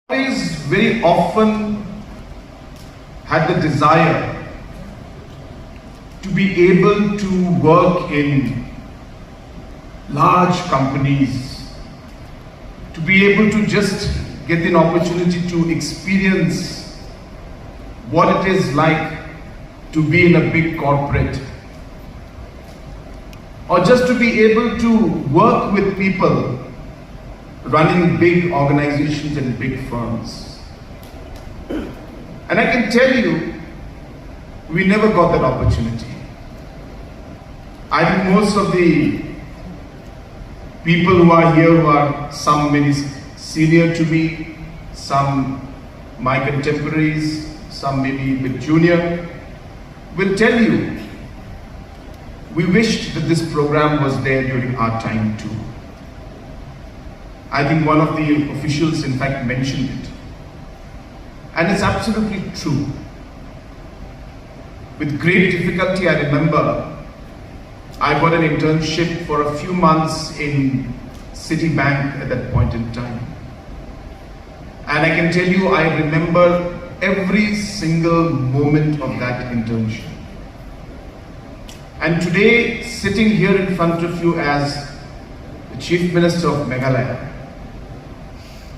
Always very often had the desire to be able to work in large companies, to be able to just get an opportunity to experience what it is like to be in a big corporate, or just to be able to work with people running big organizations and big firms. And I can tell you, we never got that opportunity. I think most of the people who are here, who are some maybe senior to me, some my contemporaries, some maybe a bit junior, will tell you, we wished that this program was there during our time too. I think one of the officials in fact mentioned it. And it's absolutely true. With great difficulty, I remember I got an internship for a few months in Citibank at that point in time. And I can tell you, I remember every single moment of that internship. And today, sitting here in front of you as the Chief Minister of Meghalaya,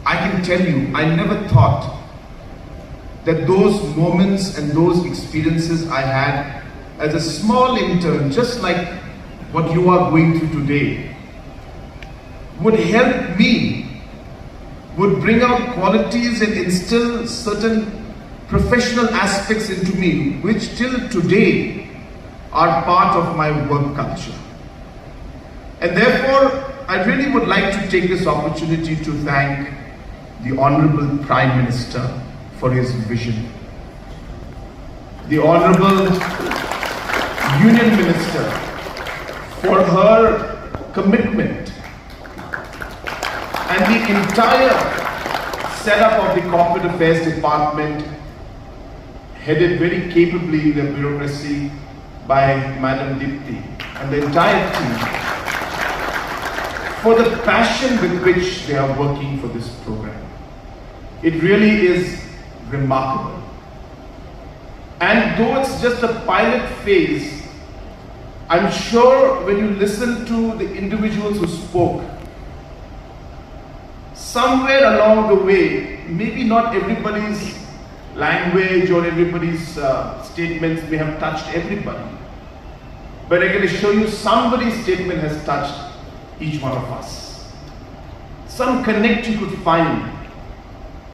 I can tell you, I never thought that those moments and those experiences I had as a small intern, just like what you are going through today, would help me, would bring out qualities and instill certain professional aspects into me, which till today are part of my work culture. And therefore, I really would like to take this opportunity to thank the Honorable Prime Minister for his vision, the Honorable Union Minister for her commitment, and the entire setup of the Corporate Affairs Department, headed very capably in the bureaucracy by Madam Dipti, and the entire team, for the passion with which they are working for this program. It really is remarkable. And though it's just a pilot phase, I'm sure when you listen to the individuals who spoke, somewhere along the way, maybe not everybody's language or everybody's statements may have touched everybody, but I can assure you somebody's statement has touched each one of us. Some connect you could find